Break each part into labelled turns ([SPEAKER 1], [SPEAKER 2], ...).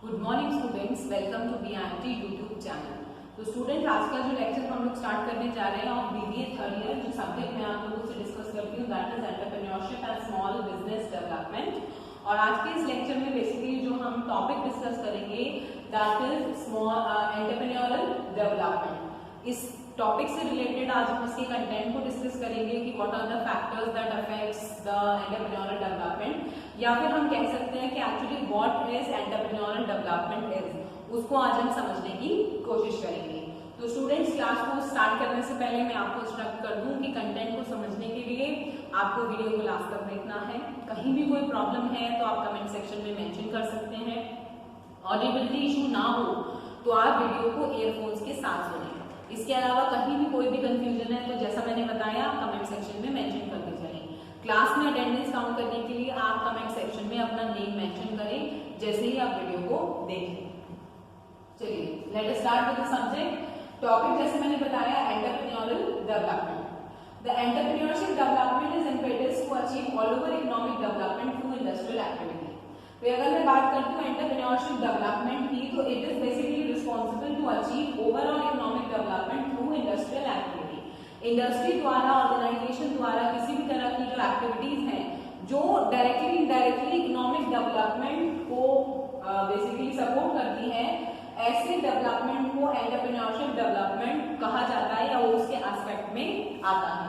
[SPEAKER 1] Good morning students, welcome to BIT YouTube channel. तो students, आज का जो लेक्चर हम लोग स्टार्ट करने जा रहे हैं और बीबीए थर्ड ईयर जो सब्जेक्ट मैं आप लोगों से डिस्कस करती हूँ that is entrepreneurship and small business development. और आज के इस लेक्चर में बेसिकली जो हम टॉपिक डिस्कस करेंगे that is small entrepreneurial development. इस टॉपिक से रिलेटेड आज हम इसके कंटेंट को डिस्कस करेंगे कि what are the factors that affects the entrepreneurial development, या फिर हम कह सकते हैं कि actually what is entrepreneurial development is, उसको आज हम समझने की कोशिश करेंगे। तो स्टूडेंट्स, क्लास को स्टार्ट करने से पहले मैं आपको इंस्ट्रक्ट कर दूं कि कंटेंट को समझने के लिए आपको वीडियो को लास्ट तक देखना है। कहीं भी कोई प्रॉब्लम है तो आप कमेंट सेक्शन में मेंशन कर सकते हैं। ऑडिबिलिटी इशू ना हो तो आप वीडियो को ईयरफोन्स के साथ सुनें। इसके अलावा कहीं भी कोई भी कंफ्यूजन है तो जैसा मैंने बताया आप कमेंट सेक्शन में मेंशन करते चलें। क्लास में अटेंडेंस काउंट करने के लिए आप कमेंट सेक्शन में अपना नेम मेंशन करें जैसे ही आप वीडियो को देखें। चलिए let us start with the subject. Topic जैसे मैंने बताया entrepreneurial development. The entrepreneurship development is impetus to achieve all over economic development through industrial activity. तो अगर मैं बात करती हूँ एंटरप्रेन्योरशिप डेवलपमेंट की, तो it is basically responsible to achieve overall economic development through industrial activity. Industry द्वारा, organisation द्वारा किसी भी तरह की जो एक्टिविटीज हैं जो डायरेक्टली इनडायरेक्टली इकोनॉमिक डेवलपमेंट को बेसिकली सपोर्ट करती है, ऐसे डेवलपमेंट को एंटरप्रेन्योरशिप डेवलपमेंट कहा जाता है या वो उसके एस्पेक्ट में आता है।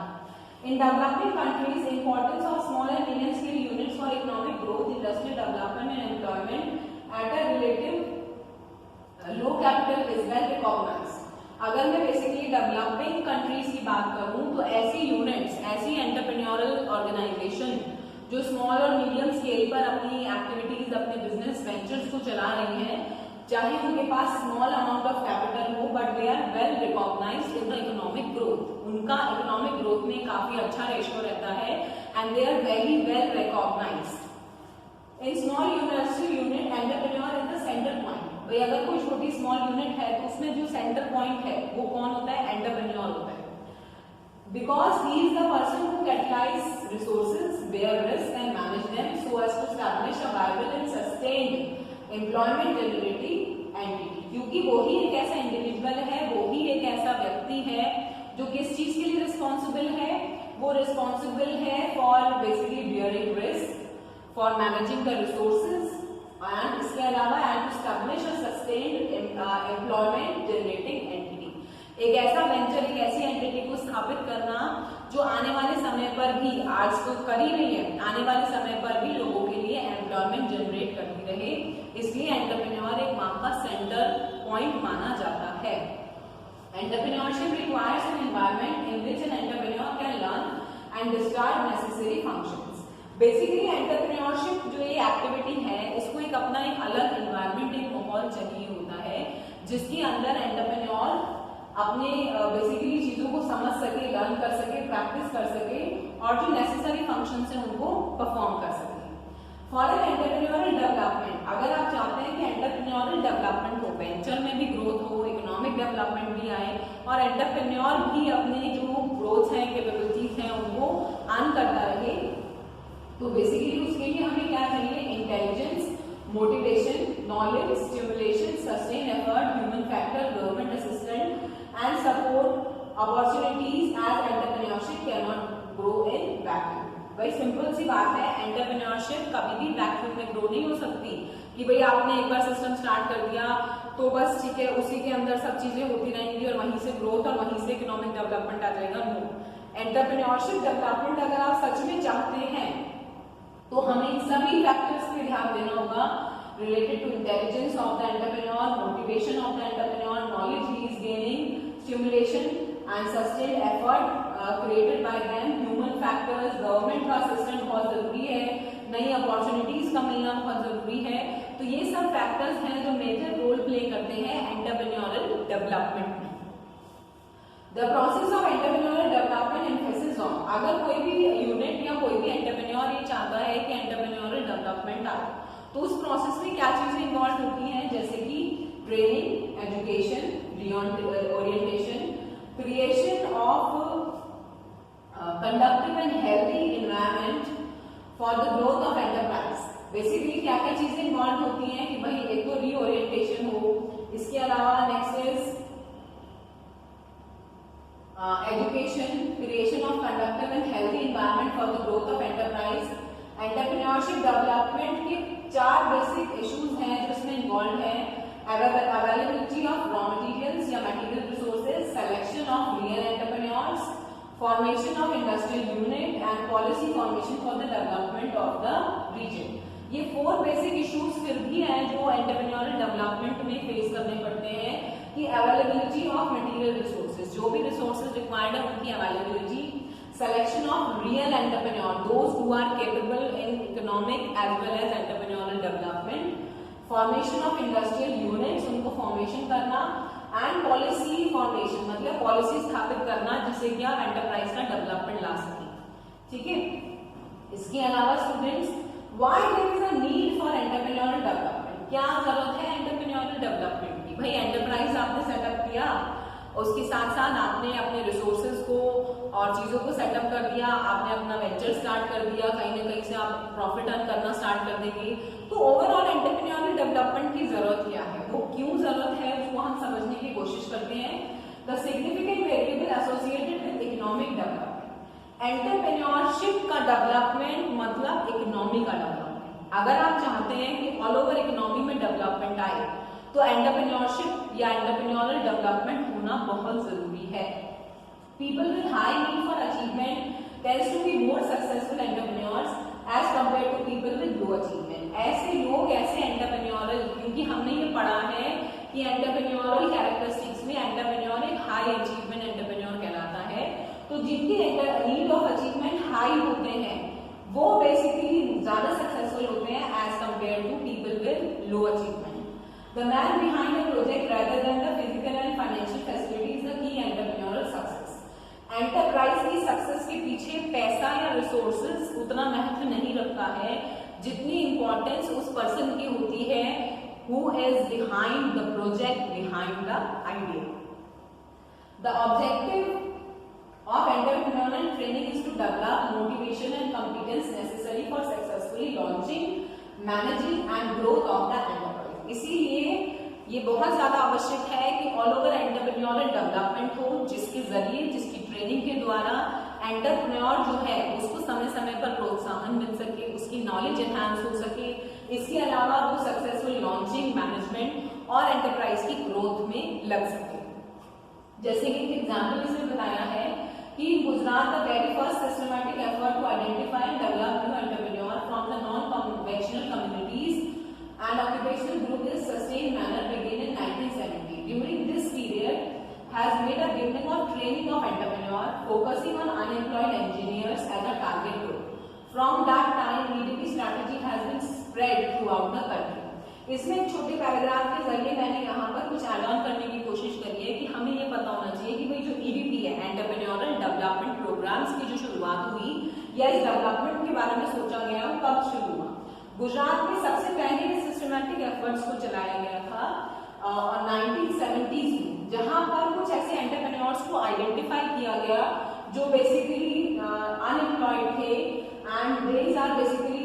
[SPEAKER 1] In developing countries, importance of small and medium scale units for economic growth, industrial development and employment at a relative low capital is well recognized. अगर मैं बेसिकली डेवलपिंग कंट्रीज की बात करूं तो ऐसी यूनिट्स, ऐसी एंटरप्रेन्योरल ऑर्गेनाइजेशन जो small और मीडियम स्केल पर अपनी एक्टिविटीज, अपने बिजनेस वेंचर्स को चला रही हैं, चाहे उनके पास स्मॉल अमाउंट ऑफ कैपिटल हो but they are well recognised in the economic growth. उनका इकोनॉमिक ग्रोथ में काफी अच्छा रेशियो रहता है and they are very well recognised. In small industrial unit entrepreneur is the centre point. भाई अगर कोई छोटी स्मॉल यूनिट है तो उसमें जो सेंटर पॉइंट है वो कौन होता है? एंटरप्रेन्योर होता है। Because he is the person who catalyze resources, bear risk and manage them so as to establish a viable and sustained employment generating entity. क्योंकि वो ही एक ऐसा इंडिविजुअल है, वो ही एक ऐसा व्यक्ति है जो किस चीज के लिए रिस्पॉन्सिबल है? वो रिस्पॉन्सिबल है for basically bearing risk, for managing the resources and इसके अलावा and to establish a sustained employment generating entity. एक ऐसा वेंचर, एक ऐसी एंटिटी को स्थापित करना जो आने वाले समय पर भी, आज तो कर ही रही है, आने वाले समय पर भी लोगों के लिए एम्प्लॉयमेंट जनरेट करती रहे। इसलिए एंटरप्रेन्योर एक वहां का सेंटर पॉइंट माना जाता है। Entrepreneurship requires N environment in which an entrepreneur can learn and discharge necessary functions. Basically entrepreneurship जो ये एक्टिविटी है, इसको एक अपना एक अलग एनवायरनमेंट, एक माहौल चाहिए होता है जिसके अंदर एंटरप्रेन्योर अपने बेसिकली चीजों को समझ सके, लर्न कर सके, प्रैक्टिस कर सके और जो नेसेसरी फंक्शंस हैं उनको परफॉर्म कर सके। फॉर एन एंटरप्रेन्योरल डेवलपमेंट, अगर आप चाहते हैं कि एंटरप्रेन्योरल डेवलपमेंट हो, वेंचर में भी ग्रोथ हो, इकोनॉमिक डेवलपमेंट भी आए और एंटरप्रेन्योर भी अपने जो ग्रोथ है, कैपेबिलिटीज हैं उनको अर्न करता रहे, तो बेसिकली उसके लिए हमें क्या चाहिए? Intelligence, motivation, knowledge, stimulation, sustain effort, human factor, government assistant and support opportunities as entrepreneurship cannot grow in vacuum। भाई सिंपल सी बात है, एंटरप्रेन्योरशिप कभी भी वैक्यूम में ग्रो नहीं हो सकती कि भाई आपने एक बार सिस्टम स्टार्ट कर दिया तो बस ठीक है उसी के अंदर सब चीजें होती रहेंगी और वहीं से ग्रोथ और वहीं से इकोनॉमिक डेवलपमेंट आ जाएगा। नो, एंटरप्रेन्योरशिप डेवलपमेंट अगर आप सच में चाहते हैं तो हमें इन सभी फैक्टर्स पे ध्यान देना होगा related to intelligence of the entrepreneur, motivation of the entrepreneur, knowledge he is gaining, stimulation and sustained effort created by them, human factors, government का assistance बहुत जरूरी है, नई अपॉर्चुनिटीज का मिलना बहुत जरूरी है। तो ये सब फैक्टर्स हैं जो मेजर रोल प्ले करते हैं एंटरप्रेन्योरल डेवलपमेंट में। The process of entrepreneurial development emphasis on, अगर कोई भी यूनिट या कोई भी एंटरप्रेन्योर ये चाहता है कि एंटरप्रेन्योरल डेवलपमेंट आए तो उस प्रोसेस में क्या चीजें इन्वॉल्व होती हैं? जैसे कि training, education, orientation, creation of conductive and healthy environment for the growth of enterprise. Basically क्या क्या चीजें इन्वॉल्व होती हैं कि भाई एक तो रीओरिएंटेशन एंटरप्रेन्योरशिप डेवलपमेंट के 4 बेसिक इश्यूज हैं जो इसमें इन्वॉल्व है। अवेलेबिलिटी ऑफ रॉ मटेरियल्स या material resources, selection of real entrepreneurs, formation of industrial unit and policy formation for the development of the region. ये 4 बेसिक इश्यूज फिर भी हैं जो एंटरप्रेन्योरल डेवलपमेंट में फेस करने पड़ते हैं कि अवेलेबिलिटी ऑफ मटेरियल रिसोर्सेज, जो भी रिसोर्सेज रिक्वायर्ड है उनकी availability, selection of real entrepreneur, those who are capable in economic as well as entrepreneurial development, formation of industrial units, उनको फॉर्मेशन करना, एंड पॉलिसी फॉर्मेशन मतलब पॉलिसी स्थापित करना जिससे कि आप एंटरप्राइज का डेवलपमेंट ला सकें। ठीक है, इसके अलावा students, why there is a need for entrepreneurial development, क्या जरूरत है एंटरप्रेन्योरल डेवलपमेंट की? भाई एंटरप्राइज आपने सेटअप किया, उसके साथ साथ आपने अपने रिसोर्सेज को और चीजों को सेटअप कर दिया, आपने अपना वेंचर स्टार्ट कर दिया, कहीं ना कहीं से आप प्रॉफिट अर्न करना स्टार्ट कर देंगे, तो ओवरऑल एंटरप्रेन्योरल डेवलपमेंट की जरूरत क्या है, वो क्यों जरूरत है, उसको हम समझने की कोशिश करते हैं। The significant variable associated with economic development, entrepreneurship का डेवलपमेंट मतलब इकोनॉमी का डेवलपमेंट। अगर आप चाहते हैं कि ऑल ओवर इकोनॉमी में डेवलपमेंट आए तो एंटरप्रेन्योरशिप या एंटरप्रेन्योरल डेवलपमेंट होना बहुत जरूरी है। People with high need for achievement tends to be more successful entrepreneurs as compared to people with low achievement. ऐसे लोग ऐसे एंटरप्रेन्योरल, क्योंकि हमने ये पढ़ा है कि एंटरप्रेन्योरल कैरेक्टरिस्टिक्स में एंटरप्रेन्योर एक हाई अचीवमेंट एंटरप्रेन्योर कहलाता है, तो जिनके नीड ऑफ अचीवमेंट हाई होते हैं वो बेसिकली ज्यादा सक्सेसफुल होते हैं as compare to people with low achievement. The man behind a project rather than the physical and financial facility is the key entrepreneurial success. Enterprise की success के पीछे पैसा या रिसोर्सेज उतना महत्व नहीं रखता है जितनी इंपॉर्टेंस उस पर्सन की होती है who is behind the project, behind the idea. The objective of entrepreneurial training is to develop motivation and competence necessary for successfully launching, managing and growth of the enterprise. इसीलिए ये बहुत ज्यादा आवश्यक है कि ऑल ओवर एंटरप्रेन्योरल डेवलपमेंट हो, जिसके जरिए, जिसकी ट्रेनिंग के द्वारा एंटरप्रेन्योर जो है उसको समय समय पर प्रोत्साहन मिल सके, उसकी नॉलेज एनहांस हो सके, इसके अलावा वो सक्सेसफुल लॉन्चिंग, मैनेजमेंट और एंटरप्राइज की ग्रोथ में लग सके। जैसे कि एक एग्जाम्पल इसमें बताया है कि Gujarat the very first systematic effort to identify and develop new entrepreneur from the non conventional communities and occupational group in sustained manner began in 1970. During this period has made a beginning of training of entrepreneur focusing on unemployed engineers as a target group. From that time EDP strategy has been spread throughout the country. इसमें एक छोटे paragraph के जरिए मैंने यहाँ पर कुछ add on करने की कोशिश करी है कि हमें ये पता होना चाहिए कि भाई जो EDP है, एंटरप्रेन्योरल डेवलपमेंट प्रोग्राम्स की जो शुरुआत हुई या इस डेवलपमेंट के बारे में सोचा गया वो कब शुरू हुआ। गुजरात में सबसे पहले सिस्टमैटिक एफर्ट्स को चलाया गया था और 1970s में, जहां पर कुछ ऐसे एंटरप्रेन्योर्स को आइडेंटिफाई किया गया जो बेसिकली अनएम्प्लॉयड थे and these are basically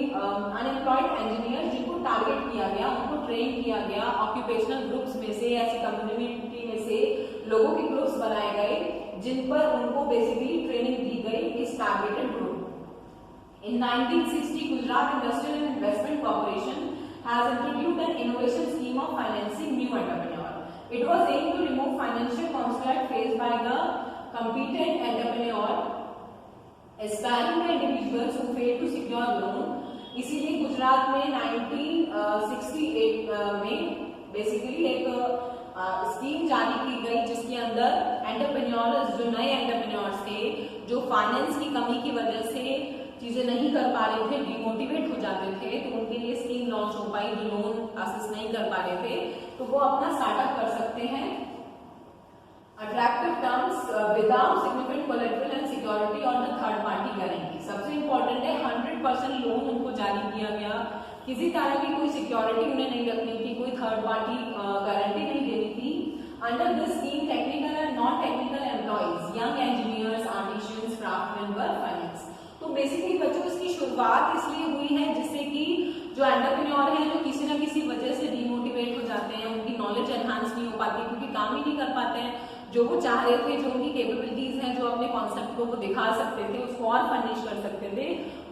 [SPEAKER 1] unemployed engineer, जिनको टारगेट किया गया, उनको ट्रेन किया गया। ऑक्यूपेशनल ग्रुप्स में से, ऐसी कम्युनिटी में से लोगों के ग्रुप्स बनाए गए जिन पर उनको बेसिकली ट्रेनिंग दी गई इस targeted group. In 1960, Gujarat Industrial and Investment Corporation has introduced an innovation scheme of financing new entrepreneur. It was aimed to remove financial constraint faced by the competent entrepreneur, aspiring the individuals who failed to secure loan. इसीलिए गुजरात में 1968 में basically एक scheme जारी की गई जिसके अंदर entrepreneurs, जो नए एंटरप्रेन्योर्स थे, जो फाइनेंस की कमी की वजह से चीजें नहीं कर पा रहे थे, डिमोटिवेट हो जाते थे, तो उनके लिए स्कीम लॉन्च हो पाई। जो लोन असिस्ट नहीं कर पा रहे थे तो वो अपना स्टार्टअप कर सकते हैं। Attractive terms without significant collateral and security और द थर्ड पार्टी गारंटी। सबसे इंपॉर्टेंट है 100% लोन उनको जारी किया गया, किसी तरह की कोई सिक्योरिटी उन्हें नहीं रखनी थी, कोई थर्ड पार्टी गारंटी नहीं देनी थी। Under this scheme technical and non technical employees, young engineers, artisans, craftsman were finance. तो बेसिकली बच्चों इसकी शुरुआत इसलिए हुई है जिससे कि जो एंटरप्रेन्योर हैं जो किसी ना किसी वजह से डिमोटिवेट हो जाते हैं, उनकी नॉलेज एनहांस नहीं हो पाती क्योंकि काम ही नहीं कर पाते हैं, जो वो चाह रहे थे, जो उनकी कैपेबिलिटीज हैं, जो अपने कॉन्सेप्ट को वो दिखा सकते थे, उसको और फर्निश कर सकते थे,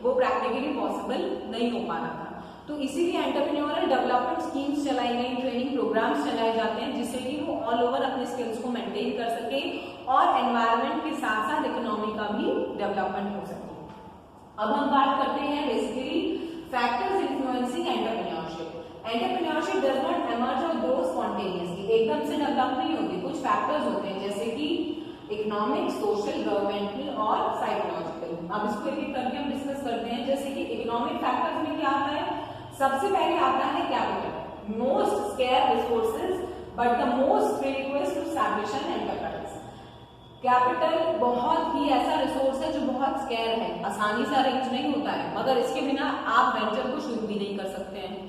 [SPEAKER 1] वो प्रैक्टिकली पॉसिबल नहीं हो पा रहा था। तो इसीलिए एंटरप्रेन्योरल डेवलपमेंट स्कीम्स चलाई गई, ट्रेनिंग प्रोग्राम्स चलाए जाते हैं, जिससे कि वो ऑल ओवर अपने स्किल्स को मेंटेन कर सके और एनवायरनमेंट के साथ साथ इकोनॉमी का भी डेवलपमेंट हो सके। अब हम बात करते हैं basically factors influencing entrepreneurship. Entrepreneurship does not emerge और ग्रो स्पॉन्टेनियसली, एकदम से डेवलप नहीं होती। कुछ फैक्टर्स होते हैं जैसे कि इकोनॉमिक, सोशल, गवर्नमेंटल और साइकोलॉजिकल। अब इसको एक एक करके हम डिस्कस करते हैं। जैसे कि इकोनॉमिक फैक्टर्स में क्या आता है, सबसे पहले आता है capital, most scarce resources but the most prerequisite to establish an enterprise. Capital बहुत ही ऐसा रिसोर्स है जो बहुत स्केयर है, आसानी से अरेंज नहीं होता है, मगर इसके बिना आप वेंचर को शुरू भी नहीं कर सकते हैं।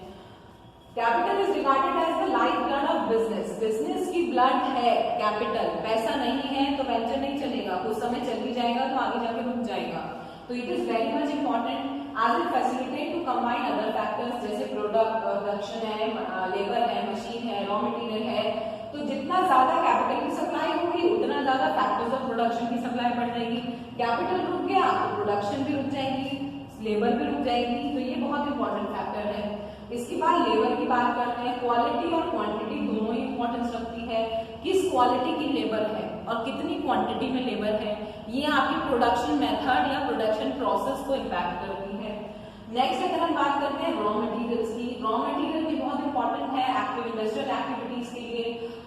[SPEAKER 1] Capital is regarded as the life blood of business, business की ब्लड है कैपिटल, पैसा नहीं है तो वेंचर नहीं चलेगा, कुछ समय चल भी जाएगा तो आगे जाके रुक जाएगा। तो it is very much important as it facilitate to combine other factors, जैसे प्रोडक्शन है, लेबर है, मशीन है, रॉ मटेरियल है। तो जितना ज्यादा कैपिटल की सप्लाई होगी उतना ज्यादा फैक्टर्स ऑफ प्रोडक्शन की सप्लाई बढ़ जाएगी। कैपिटल रुक गया तो प्रोडक्शन भी रुक जाएगी, लेबर भी रुक जाएगी। तो ये बहुत इंपॉर्टेंट फैक्टर है। इसके बाद लेबर की बात करते हैं। क्वालिटी और क्वांटिटी दोनों ही इंपॉर्टेंस रखती है। किस क्वालिटी की लेबर है और कितनी क्वांटिटी में लेबर है, ये आपकी प्रोडक्शन मेथड या प्रोडक्शन प्रोसेस को इम्पैक्ट करती है। नेक्स्ट अगर हम बात करते हैं रॉ मटेरियल्स की, रॉ मटेरियल भी बहुत इंपॉर्टेंट है एक्टिव इंडस्ट्रियल एक्टिविटीज के लिए।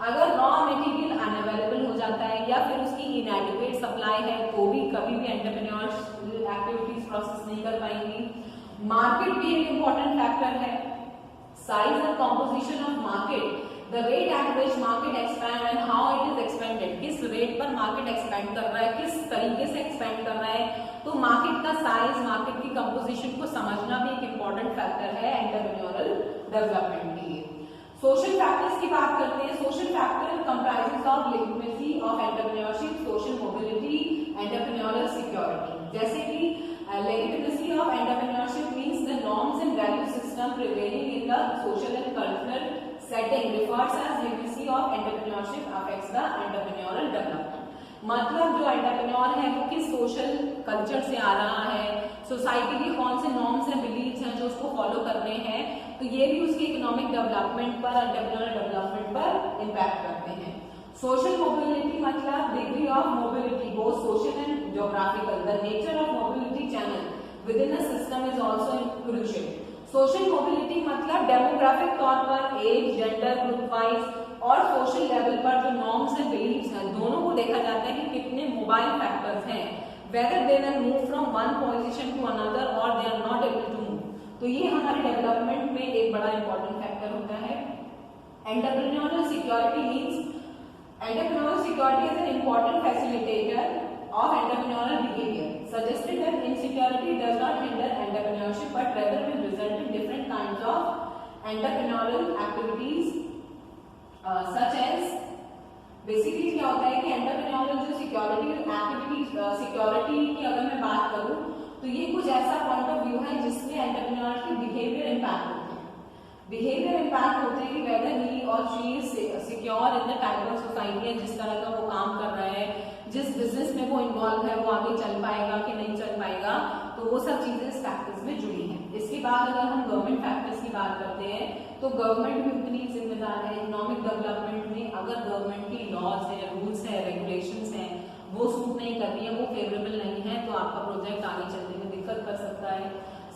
[SPEAKER 1] अगर रॉ मटेरियल अनअवेलेबल हो जाता है या फिर उसकी इनएडिक्वेट सप्लाई है तो भी कभी भी एंटरप्रेन्योरशिप एक्टिविटीज प्रोसेस नहीं कर पाएंगी। मार्केट भी एक इंपॉर्टेंट फैक्टर है। Size and composition of market, the rate at which market expand and how it is expanded, किस रेट पर मार्केट एक्सपैंड कर रहा है, किस तरीके से एक्सपेंड कर रहा है। तो मार्केट का साइज, मार्केट की कंपोजिशन को समझना भी एक इंपॉर्टेंट फैक्टर है एंटरप्रेन्योरल डेवलपमेंट के लिए। सोशल फैक्टर्स की बात करते हैं। Social factor comprises of literacy of entrepreneurship, social mobility, entrepreneurial security. जैसे कि legitimacy of entrepreneurship means the norms and value system prevailing in the social and cultural setting refers as legitimacy of entrepreneurship affects the entrepreneurial development। मतलब जो entrepreneur है वो किस social culture से आ रहा है, सोसाइटी के कौन से नॉर्म्स एंड बिलीव्स हैं जो उसको फॉलो कर रहे हैं, तो ये भी उसके इकोनॉमिक डेवलपमेंट पर, एंटरप्रेन्योरल डेवलपमेंट पर इम्पैक्ट करते हैं। सोशल मोबिलिटी मतलब degree of mobility both social and geographical, the nature of mobility channel with in a system is also crucial. Social mobility मतलब डेमोग्राफिक तौर पर एज, जेंडर, ग्रुप वाइज और social level पर जो norms and beliefs हैं दोनों को देखा जाता है कि कितने मोबाइल फैक्टर्स हैं, whether they can move from one position to another और they are not able to move. तो ये हमारे डेवलपमेंट में एक बड़ा इंपॉर्टेंट फैक्टर होता है। Entrepreneurial security means entrepreneurial security is an important facilitator of entrepreneurial behavior, suggesting that insecurity does not hinder entrepreneurship but rather will result in different kinds of entrepreneurial activities such as basically क्या होता है कि entrepreneurial जो security activities, security की अगर मैं बात करूं तो ये कुछ ऐसा पॉइंट ऑफ व्यू है जिसमें एंटरप्रेन्योर की बिहेवियर इम्पैक्ट होते हैं। बिहेवियर इम्पैक्ट होते हैं कि वेदर ही और she is secure in the type of society, जिस तरह का वो काम कर रहा है, जिस बिजनेस में वो इन्वॉल्व है वो आगे चल पाएगा कि नहीं चल पाएगा। तो वो सब चीजें इस फैक्टर्स में जुड़ी हैं। इसके बाद अगर हम गवर्नमेंट फैक्टर्स की बात करते हैं तो गवर्नमेंट भी उतनी जिम्मेदार है इकोनॉमिक डेवलपमेंट में। अगर गवर्नमेंट की लॉज है, रूल्स है, रेगुलेशंस हैं वो सूट नहीं कर रही है, वो फेवरेबल नहीं है, तो आपका प्रोजेक्ट आगे चलने में दिक्कत कर सकता है।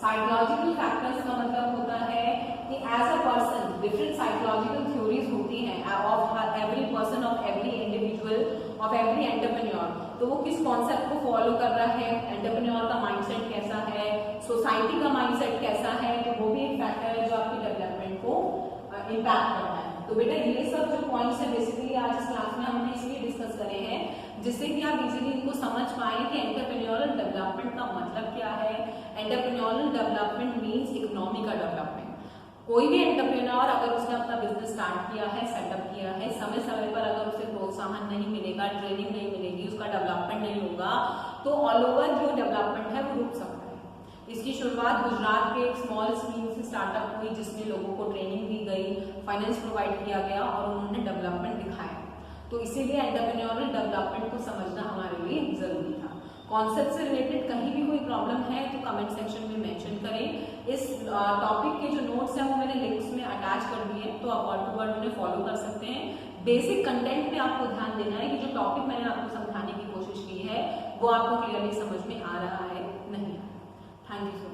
[SPEAKER 1] साइकोलॉजिकल फैक्टर्स का मतलब होता है कि as a person different psychological theories होती हैं of every person, of every individual, of every entrepreneur. तो वो किस कॉन्सेप्ट को फॉलो कर रहा है, एंटरप्रेन्योर का माइंडसेट कैसा है, सोसाइटी का माइंडसेट कैसा है, तो वो भी एक फैक्टर है जो आपकी डेवलपमेंट को इम्पैक्ट करता है। तो बेटा ये सब जो पॉइंट्स है बेसिकली आज इस क्लास में हमने इसलिए डिस्कस करे हैं जिससे कि आप इजीली इनको समझ पाए कि एंटरप्रेन्योरल डेवलपमेंट का मतलब क्या है। एंटरप्रेन्योरल डेवलपमेंट मींस इकोनॉमी का डेवलपमेंट। कोई भी एंटरप्रेन्योर अगर उसने अपना बिजनेस स्टार्ट किया है, सेटअप किया है, समय समय पर अगर उसे प्रोत्साहन नहीं मिलेगा, ट्रेनिंग नहीं मिलेगी, उसका डेवलपमेंट नहीं होगा तो ऑल ओवर जो डेवलपमेंट है वो रुक सकता है। इसकी शुरुआत गुजरात के एक स्मॉल स्कीम से स्टार्टअप हुई जिसमें लोगों को ट्रेनिंग दी गई, फाइनेंस प्रोवाइड किया गया और उन्होंने डेवलपमेंट दिखाया। तो इसीलिए एंटरप्रेन्योरल डेवलपमेंट को समझना हमारे लिए जरूरी था। कॉन्सेप्ट से रिलेटेड कहीं भी कोई प्रॉब्लम है तो कमेंट सेक्शन में मेंशन करें। इस टॉपिक के जो नोट्स हैं वो मैंने लिंक्स में अटैच कर दिए हैं, तो आप वर्ड टू वर्ड उन्हें फॉलो कर सकते हैं। बेसिक कंटेंट पे आपको ध्यान देना है कि जो टॉपिक मैंने आपको समझाने की कोशिश की है वो आपको क्लियरली समझ में आ रहा है नहीं। Thank you.